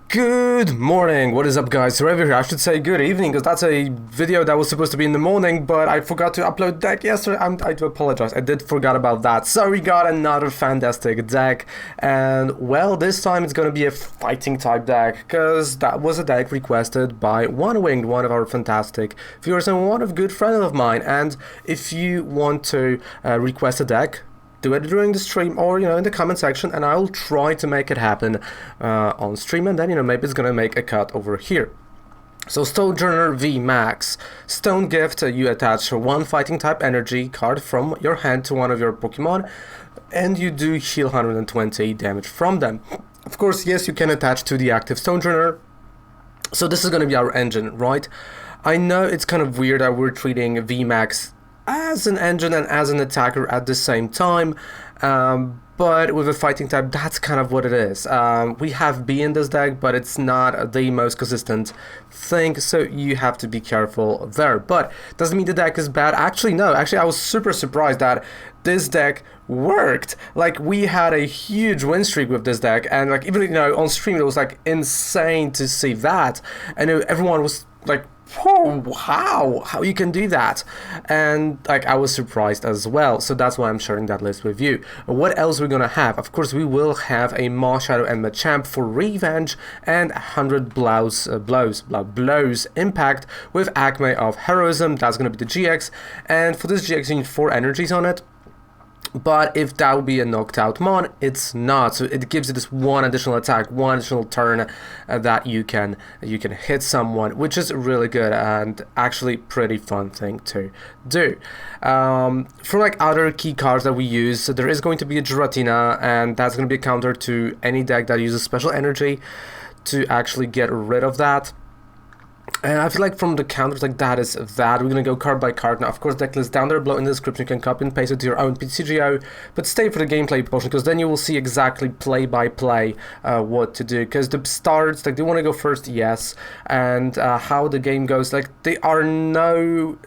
Good morning, what is up guys? So over here, I should say good evening because that's a video that was supposed to be in the morning, but I forgot to upload deck yesterday. I do apologize, I did forget about that. So we got another fantastic deck, and well, this time it's gonna be a fighting type deck because that was a deck requested by One Winged, one of our fantastic viewers and one of good friend of mine. And if you want to request a deck, do it during the stream or, in the comment section, and I'll try to make it happen on stream, and then, maybe it's gonna make a cut over here. So Stonjourner VMAX, Stone Gift, you attach one fighting type energy card from your hand to one of your Pokemon, and you do heal 120 damage from them. Of course, yes, you can attach to the active Stonjourner. So this is gonna be our engine, right? I know it's kind of weird that we're treating VMAX as an engine and as an attacker at the same time, but with a fighting type, that's kind of what it is. We have Bea in this deck, but it's not the most consistent thing, so you have to be careful there. But doesn't mean the deck is bad. Actually, no. Actually, I was super surprised that this deck worked. Like, we had a huge win streak with this deck, and like even on stream it was like insane to see that. I know everyone was like, oh, how you can do that, and like I was surprised as well, so that's why I'm sharing that list with you. What else we're gonna have? Of course, we will have a Marshadow and Machamp for revenge and 100 blows impact with Acme of Heroism. That's gonna be the GX, and for this GX you need 4 energies on it. But if that would be a knocked out mon, it's not. So it gives you this one additional attack, one additional turn that you can hit someone, which is really good and actually pretty fun thing to do. For like other key cards that we use, so there is going to be a Giratina, and that's going to be a counter to any deck that uses special energy to actually get rid of that. And I feel like from the counters like that is that. We're gonna go card by card. Now, of course, deck list down there below in the description. You can copy and paste it to your own TCGO, but stay for the gameplay portion because then you will see exactly play by play what to do. Because the starts, like, they want to go first, yes, and how the game goes, like, they are no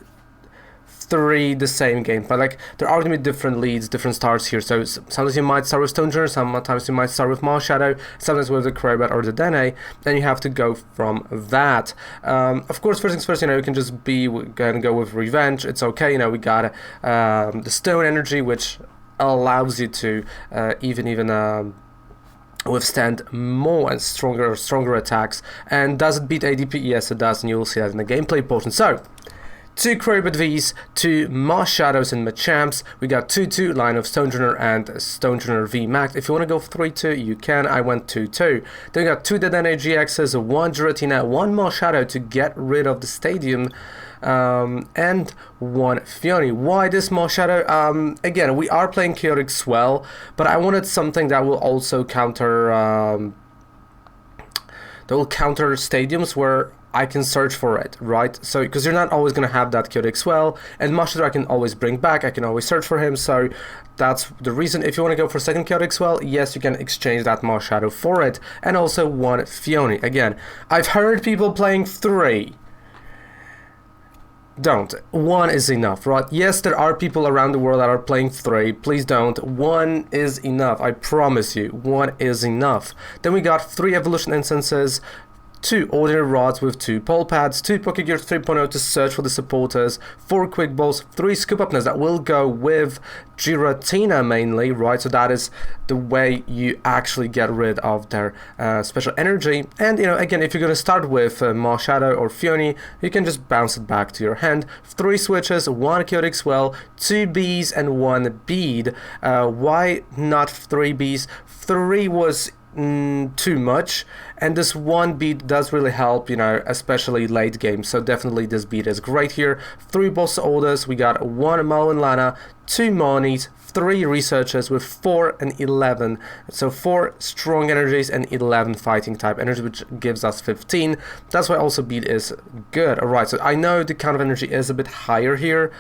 3 the same game, but like there are gonna be different leads, different starts here. So sometimes you might start with Stonjourner, sometimes you might start with Marshadow, sometimes with the Crobat or the Dedenne, then you have to go from that. Of course, first things first, you can just go with revenge. It's okay, we got the Stone Energy, which allows you to even withstand more and stronger attacks. And does it beat ADP? Yes, it does, and you will see that in the gameplay portion. So 2 Crobat Vs, 2 Marshadows and Machamps. We got 2-2 line of Stonjourner and Stonjourner VMAX. If you want to go 3-2, you can. I went 2-2. Then we got 2 Dedenne-GXs, 1 Giratina, 1 Marshadow to get rid of the stadium, and 1 Phione. Why this Marshadow? Again, we are playing Chaotic Swell, but I wanted something that will also counter stadiums where I can search for it, right? So, because you're not always going to have that Chaotic Swell, and Marshadow I can always bring back, I can always search for him, so that's the reason. If you want to go for second Chaotic Swell, yes, you can exchange that Marshadow for it, and also 1 Phione. Again, I've heard people playing 3. Don't. 1 is enough, right? Yes, there are people around the world that are playing 3. Please don't. 1 is enough. I promise you. 1 is enough. Then we got 3 Evolution Incenses, 2 Ordinary Rods with 2 Pal Pads, 2 Pokégear 3.0 to search for the supporters, 4 Quick Balls, 3 Scoop Up Nets that will go with Giratina mainly, right? So that is the way you actually get rid of their special energy. And, again, if you're going to start with Marshadow or Phione, you can just bounce it back to your hand. 3 switches, 1 Chaotic Swell, 2 Bees, and 1 Bede. Why not 3 Bees? 3 was too much, and this 1 beat does really help, especially late game, so definitely this beat is great here. 3 boss orders, we got 1 Mallow Lana, 2 Marnies, 3 researchers with 4 and 11, so 4 strong energies and 11 fighting type energy, which gives us 15. That's why also beat is good. Alright, so I know the count of energy is a bit higher here.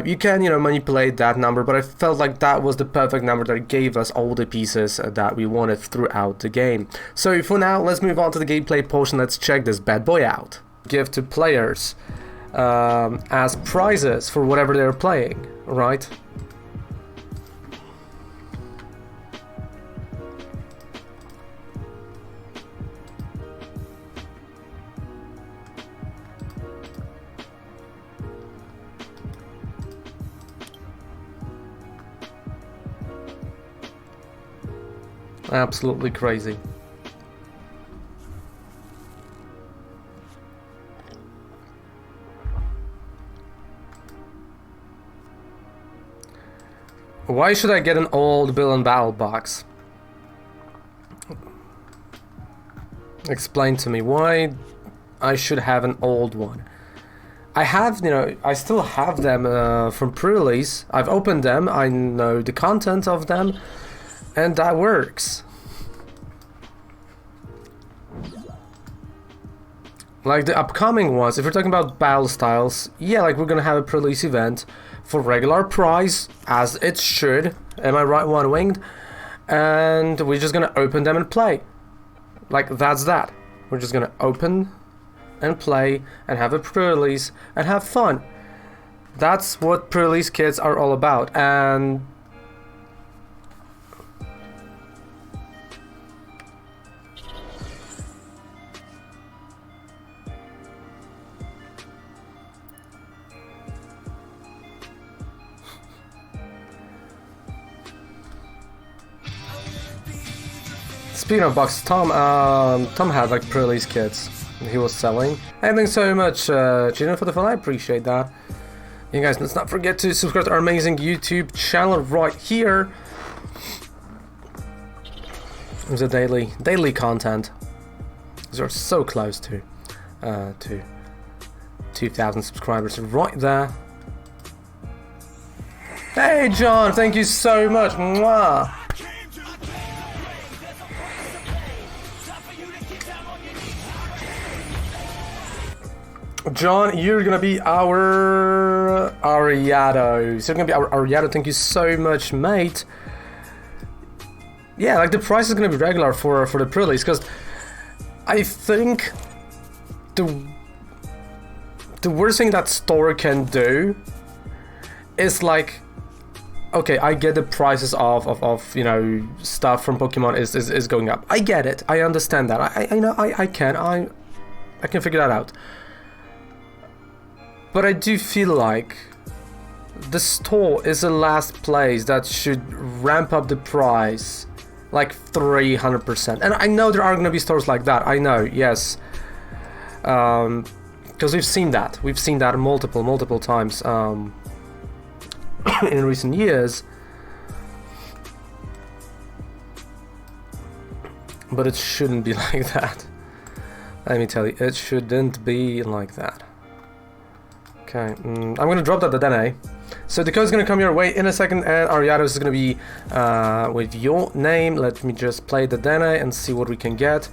You can, manipulate that number, but I felt like that was the perfect number that gave us all the pieces that we wanted throughout the game. So for now, let's move on to the gameplay portion. Let's check this bad boy out. Give to players as prizes for whatever they're playing, right? Absolutely crazy. Why should I get an old Bill and Battle box? Explain to me why I should have an old one. I have, you know, I still have them from pre-release. I've opened them, I know the content of them, and that works. Like the upcoming ones, if we're talking about battle styles, yeah, like we're gonna have a pre-release event for regular price, as it should, am I right, One Winged? And we're just gonna open them and play. Like, that's that. We're just gonna open and play and have a pre-release and have fun. That's what pre-release kits are all about. And speaking of boxes, Tom had like pre-release kits he was selling. Hey, thanks so much, Gina, for the fun. I appreciate that. You guys, let's not forget to subscribe to our amazing YouTube channel right here. There's a daily content. We're so close to 2,000 subscribers right there. Hey, John, thank you so much. Mwah. John, you're gonna be our Ariado. So you're gonna be our Ariado. Thank you so much, mate. Yeah, like the price is gonna be regular for the pre-release, because I think the worst thing that store can do is like, okay, I get the prices of you know, stuff from Pokemon is going up. I get it. I understand that. I know I can figure that out. But I do feel like the store is the last place that should ramp up the price like 300%. And I know there are going to be stores like that. I know, yes. Because we've seen that. We've seen that multiple times in recent years. But it shouldn't be like that. Let me tell you, it shouldn't be like that. Okay, I'm gonna drop that Dedenne. So the code's gonna come your way in a second, and Ariados is gonna be with your name. Let me just play Dedenne and see what we can get.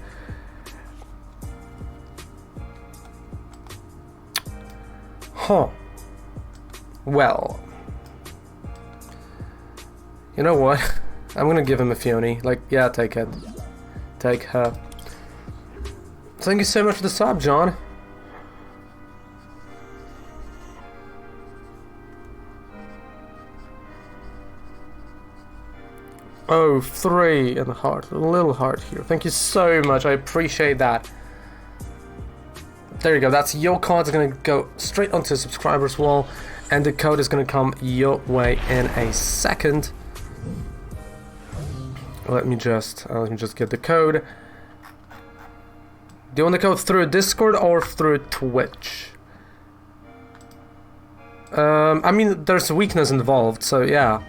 Huh. Well, you know what? I'm gonna give him a Phione. Like, yeah, take it. Take her. Thank you so much for the sub, John. Oh, 3 and a heart, a little heart here. Thank you so much, I appreciate that. There you go, that's your card. It's gonna go straight onto the subscribers wall, and the code is gonna come your way in a second. Let me just get the code. Do you want the code through Discord or through Twitch? I mean, there's weakness involved, so yeah.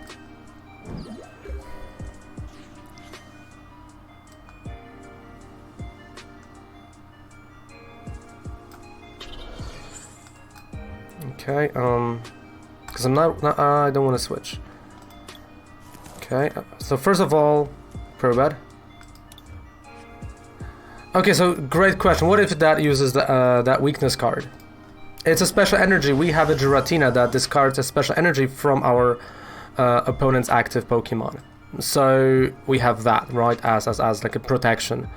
Okay, because I'm not I don't want to switch. Okay, so first of all, Crobat. Okay, so great question. What if that uses the, that weakness card? It's a special energy. We have a Giratina that discards a special energy from our opponent's active Pokemon. So we have that, right, as like a protection.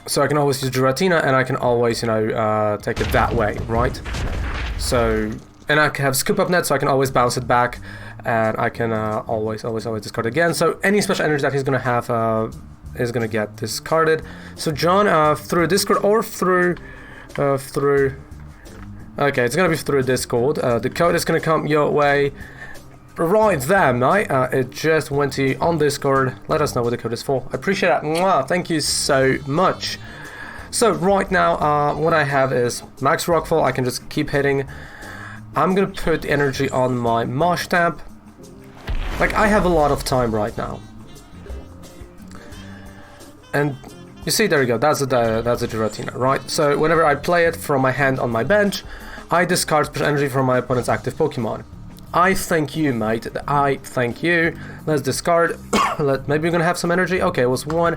So I can always use Giratina, and I can always, you know, take it that way, right? So, and I can have Scoop Up Net, so I can always bounce it back, and I can always discard again. So any special energy that he's gonna have is gonna get discarded. So John, through Discord or through. Okay, it's gonna be through Discord. The code is gonna come your way right there, mate. It just went to you on Discord. Let us know what the code is for. I appreciate that. Mwah. Thank you so much. So right now, what I have is max rockfall. I can just keep hitting. I'm gonna put energy on my Marshtamp. Like, I have a lot of time right now. And you see, there you go. That's a Giratina, right? So whenever I play it from my hand on my bench, I discard special energy from my opponent's active Pokemon. I thank you, mate. I thank you. Let's discard. Maybe we're gonna have some energy. Okay, it was one.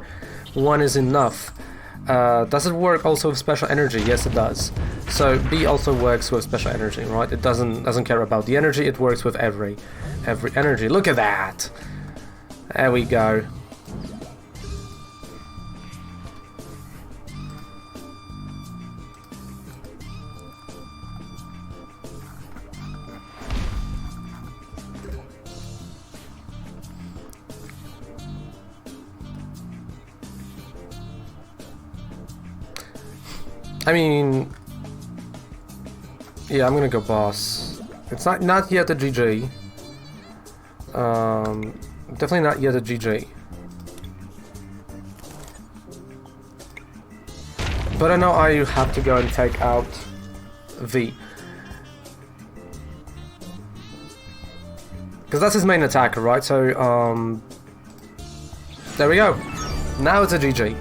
One is enough. Does it work also with special energy? Yes, it does. So B also works with special energy, right? It doesn't care about the energy. It works with every energy. Look at that. There we go. I mean, yeah, I'm gonna go boss. It's not yet a GG. Definitely not yet a GG. But I know I have to go and take out V. Because that's his main attacker, right? So, there we go. Now it's a GG.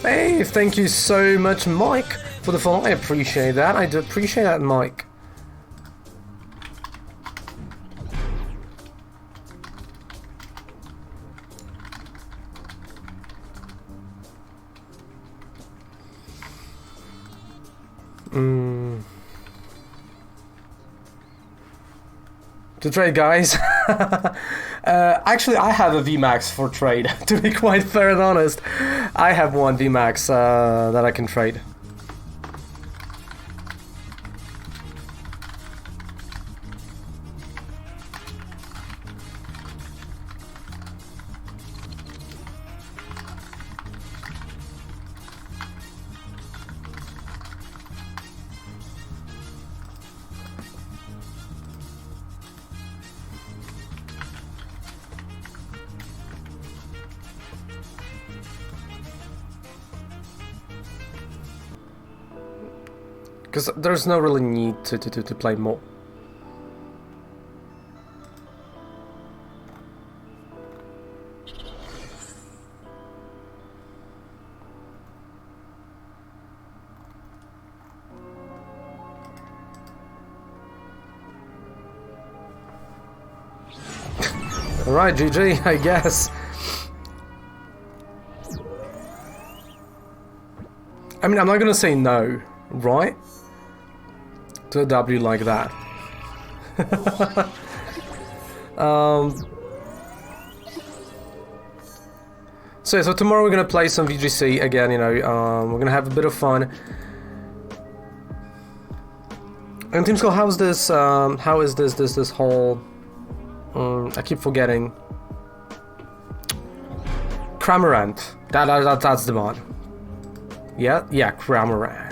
Hey, thank you so much, Mike, for the follow. I appreciate that. I do appreciate that, Mike. To trade, guys. Actually, I have a VMAX for trade. To be quite fair and honest, I have one VMAX that I can trade. Because there's no really need to play more. Alright, GG, I guess. I mean, I'm not gonna say no, right? To a W like that. So tomorrow we're gonna play some VGC again, you know, we're gonna have a bit of fun. And Team Skull, how is this whole I keep forgetting. Cramorant. That's the mod. Yeah, Cramorant.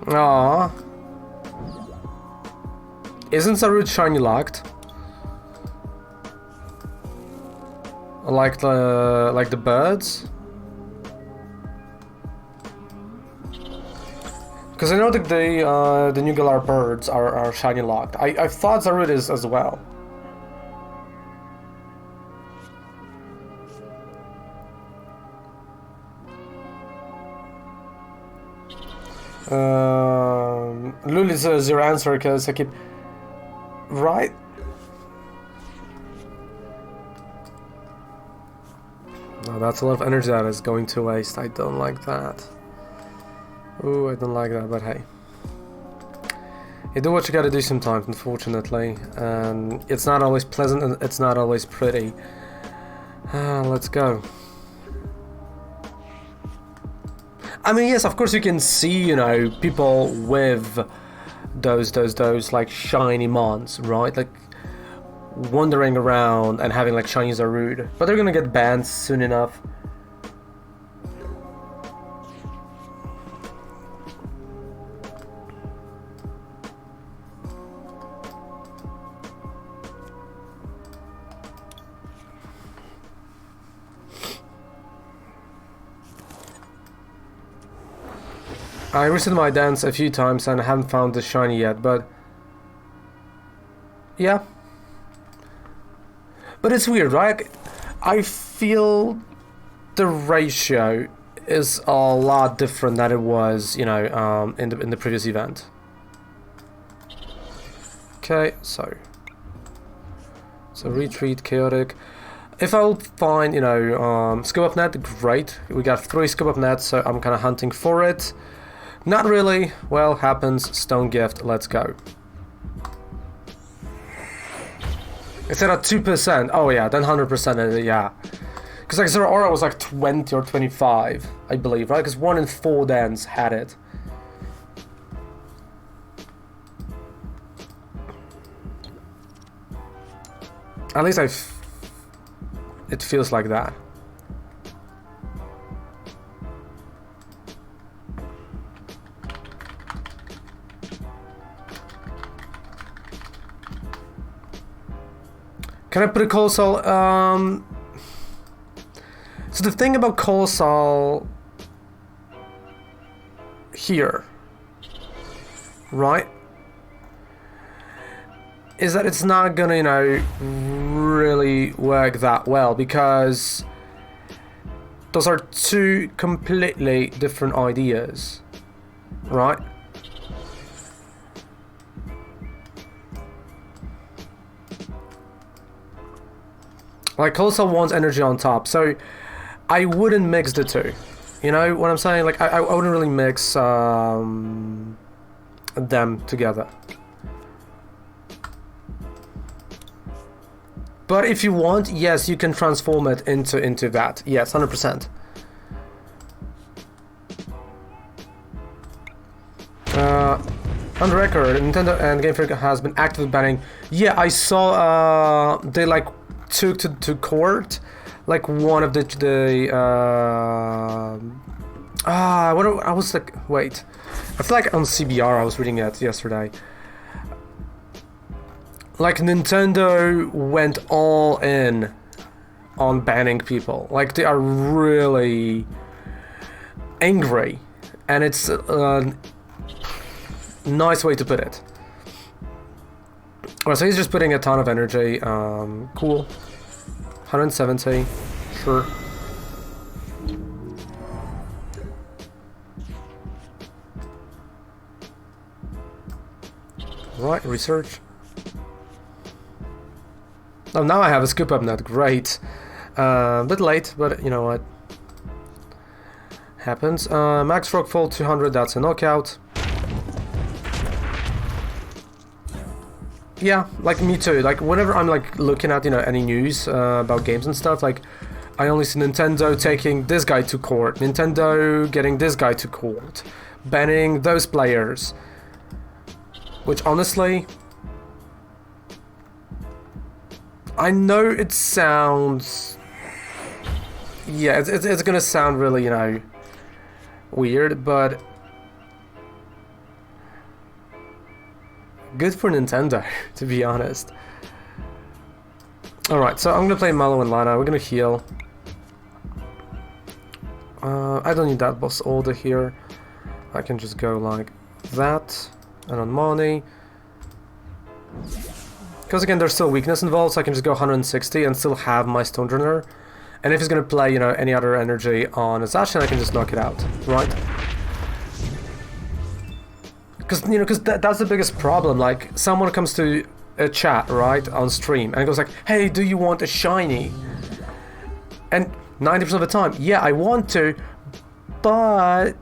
Aww. Isn't Sarut shiny locked? Like the birds? Because I know that the New Galar birds are shiny locked. I thought Sarut is as well. Lul is your answer because I keep right. No, that's a lot of energy that is going to waste. I don't like that. Ooh, I don't like that, but hey. You do what you gotta do sometimes, unfortunately. And it's not always pleasant and it's not always pretty. Let's go. I mean, yes, of course you can see, you know, people with those like shiny mons, right? Like wandering around and having like shiny Zarude, but they're gonna get banned soon enough. I reset my dance a few times and I haven't found the shiny yet, but yeah. But it's weird, right? I feel the ratio is a lot different than it was, you know, in the previous event. Okay, so retreat, chaotic. If I'll find, you know, Scoop Up Net, great. We got 3 Scoop Up Nets, so I'm kind of hunting for it. Not really. Well, happens. Stone gift. Let's go. It's at 2%. Oh yeah, then 100%. Yeah. Because like Zeraora was like 20 or 25, I believe, right? Because 1 in 4 Dans had it. At least it feels like that. Can I put a Colossal? So the thing about Colossal here, right, is that it's not gonna, you know, really work that well because those are 2 completely different ideas, right? Like, Colossal wants energy on top, so I wouldn't mix the 2. You know what I'm saying? Like, I wouldn't really mix them together. But if you want, yes, you can transform it into that. Yes, 100%. On record, Nintendo and Game Freak has been actively banning. Yeah, I saw they like took to court like one of I was like, wait, I feel like on CBR I was reading it yesterday. Like Nintendo went all in on banning people. Like they are really angry, and it's a nice way to put it. Well, so he's just putting a ton of energy. Cool. 170. Sure. Right, research. Oh, now I have a Scoop Up Net. Great. Bit late, but you know what? Happens. Max Rockfall 200, that's a knockout. Yeah, like me too. Like whenever I'm like looking at, you know, any news about games and stuff, like I only see Nintendo taking this guy to court, Nintendo getting this guy to court, banning those players. Which honestly, I know it sounds, yeah, it's gonna sound really, you know, weird, but good for Nintendo, to be honest. Alright, so I'm gonna play Mallow and Lana. We're gonna heal. I don't need that boss order here. I can just go like that. And on Marnie. Because again, there's still weakness involved, so I can just go 160 and still have my Stonjourner. And if he's gonna play, you know, any other energy on his action, I can just knock it out, right? Because, you know, that's the biggest problem. Like, someone comes to a chat, right, on stream, and goes like, hey, do you want a shiny? And 90% of the time, yeah, I want to, but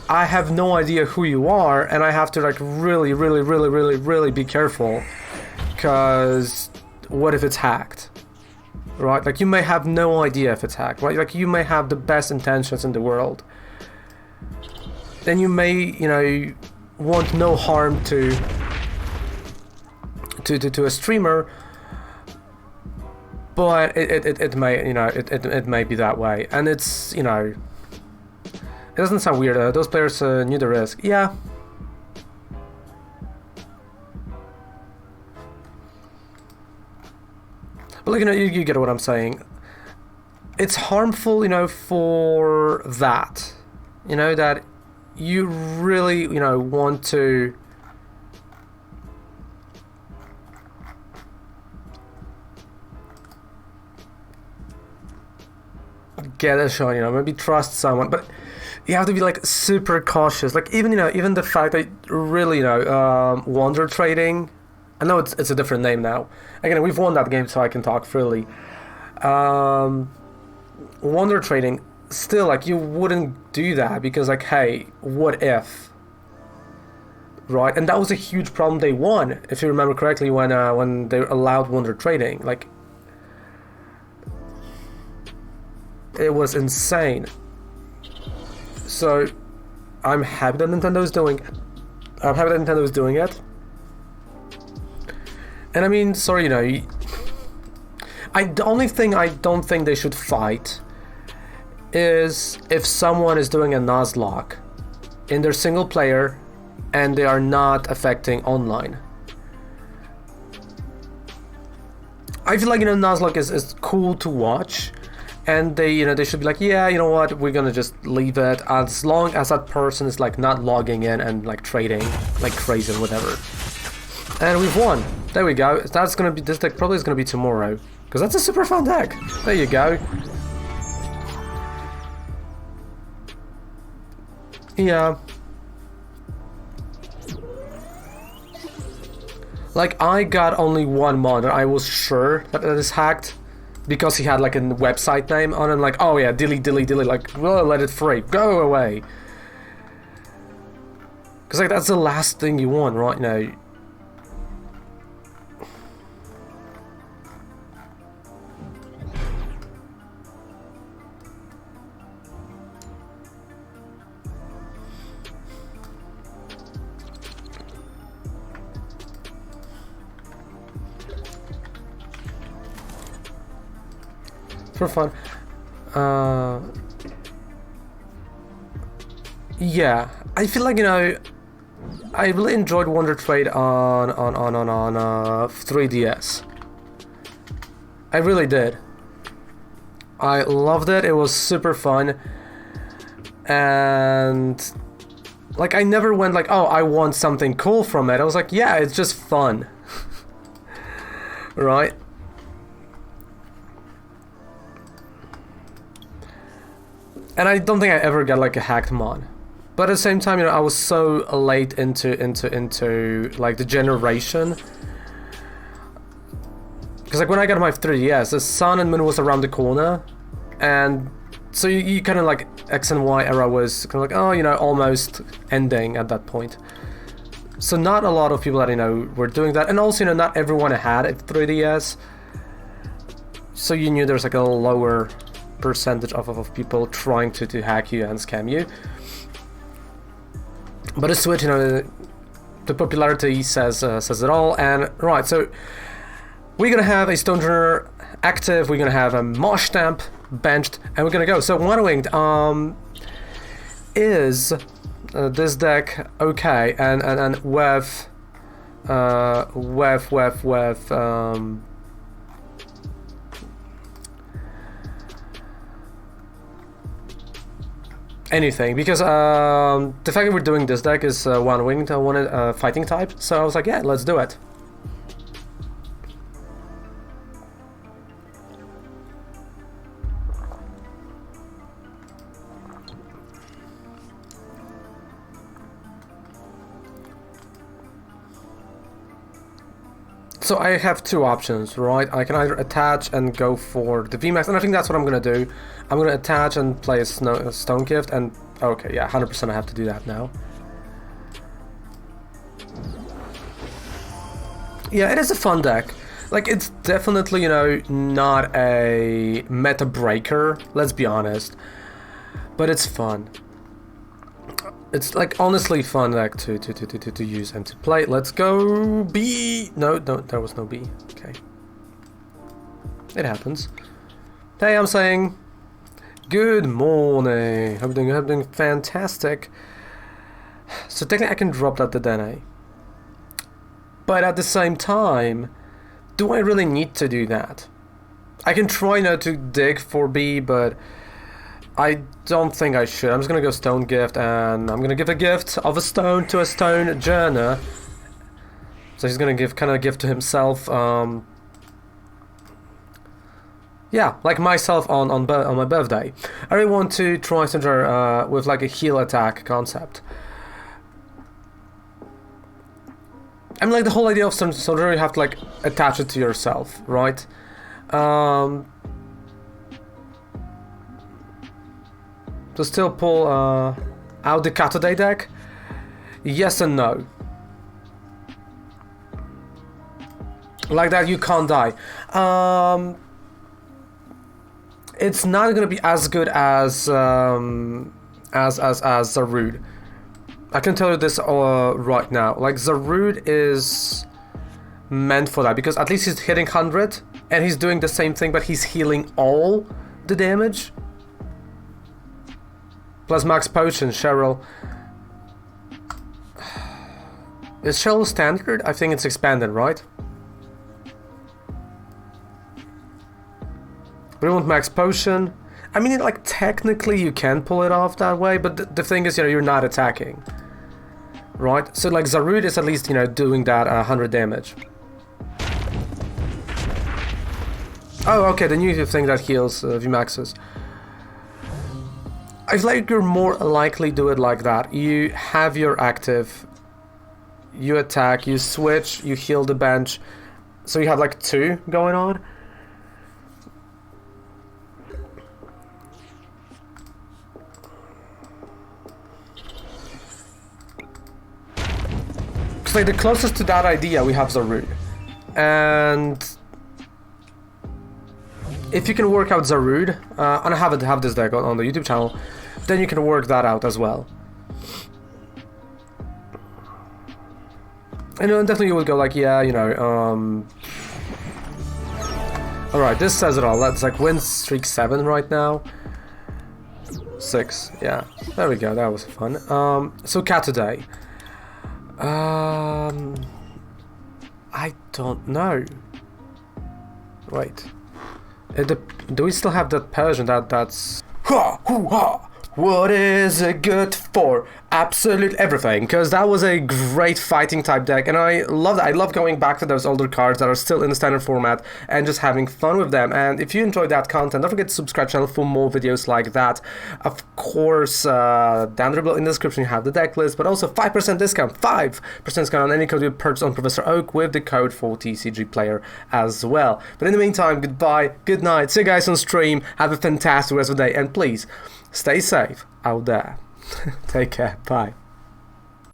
I have no idea who you are, and I have to, like, really be careful, because what if it's hacked? Right? Like, you may have no idea if it's hacked, right? Like, you may have the best intentions in the world, then you may, you know, want no harm to a streamer, but it may, you know, it may be that way, and it's, you know, it doesn't sound weird. Those players knew the risk. Yeah. But like, you know, you get what I'm saying. It's harmful, you know, for that, you know, that you really, you know, want to get a shot, you know, maybe trust someone, but you have to be like super cautious. Like, even, you know, even the fact that really, you know, wonder trading, I know it's a different name now. Again, we've won that game, so I can talk freely. Wonder trading, still, like, you wouldn't do that because, like, hey, what if? Right? And that was a huge problem day one, if you remember correctly, when they allowed wonder trading. Like, it was insane. So, I'm happy that Nintendo's doing it. And I mean, sorry, you know, the only thing I don't think they should fight is if someone is doing a Nuzlocke in their single player and they are not affecting online. I feel like, you know, Nuzlocke is cool to watch, and they, you know, they should be like, yeah, you know what, we're gonna just leave it as long as that person is like not logging in and like trading like crazy or whatever. And we've won. There we go. That's gonna be, this deck probably is gonna be tomorrow, because that's a super fun deck. There you go. Yeah. Like, I got only one mod and I was sure that it is hacked because he had like a website name on it. Like, oh yeah, delete, like, well, let it free, go away. Because like, that's the last thing you want right now. For fun. Yeah, I feel like, you know, I really enjoyed Wonder Trade on 3DS. I really did. I loved it. It was super fun. And like, I never went like, oh, I want something cool from it. I was like, yeah, it's just fun. Right? And I don't think I ever got like a hacked mod. But at the same time, you know, I was so late into like the generation. Because like when I got my 3DS, the Sun and Moon was around the corner. And so you kind of like X and Y era was kind of like, oh, you know, almost ending at that point. So not a lot of people that, you know, were doing that. And also, you know, not everyone had a 3DS. So you knew there's like a lower percentage of people trying to hack you and scam you. But the Switch, you know, the popularity says it all. And right, so we're gonna have a Stonjourner active, we're gonna have a Marshstamp benched, and we're gonna go. So Winged, is this deck okay? And with anything, because the fact that we're doing this deck is Winged. I wanted a fighting type, so I was like, yeah, let's do it. So I have two options, right? I can either attach and go for the VMAX, and I think that's what I'm gonna do. I'm gonna attach and play a Stone Gift, and okay, yeah, 100% I have to do that now. Yeah, it is a fun deck. Like, it's definitely, you know, not a meta breaker, let's be honest, but it's fun. It's like honestly fun like to use and to play. Let's go B. No, there was no B. Okay. It happens. Hey, I'm saying good morning. Hope you're doing fantastic. So technically I can drop that Dedenne. But at the same time, do I really need to do that? I can try now to dig for B, but I don't think I should. I'm just gonna go Stone Gift, and I'm gonna give a gift of a stone to a Stonjourner. So he's gonna give kind of a gift to himself. Yeah, like myself on my birthday. I really want to try Stonjourner with like a heal attack concept. I mean, like the whole idea of Stonjourner, you have to like attach it to yourself, right? To still pull out the Chaotic deck? Yes and no. Like that you can't die. It's not gonna be as good as Zarude. I can tell you this right now. Like Zarude is meant for that because at least he's hitting 100 and he's doing the same thing, but he's healing all the damage. Plus Max Potion, Cheryl. Is Cheryl standard? I think it's expanded, right? We want Max Potion. I mean, like, technically you can pull it off that way, but the thing is, you know, you're not attacking. Right? So, like, Zarude is at least, you know, doing that 100 damage. Oh, okay, the new thing that heals VMAXs. I feel like you're more likely to do it like that. You have your active, you attack, you switch, you heal the bench. So you have like 2 going on. Because like the closest to that idea we have Zarude. And if you can work out Zarude, and I have this deck on the YouTube channel, then you can work that out as well. And definitely you would go like, yeah, you know, alright, this says it all. That's like win streak 7 right now. 6, yeah. There we go, that was fun. So Cat today. I don't know. Wait. Do we still have that Persian that's... Ha! Hoo! Ha! What is it good for? Absolute everything, because that was a great fighting type deck, and I love that. I love going back to those older cards that are still in the standard format and just having fun with them. And if you enjoyed that content, don't forget to subscribe to the channel for more videos like that. Of course, down below in the description you have the deck list, but also 5% discount, 5% discount on any code you purchase on Professor Oak with the code for TCG player as well. But in the meantime, goodbye, good night, see you guys on stream, have a fantastic rest of the day, and please, stay safe out there. Take care. Bye.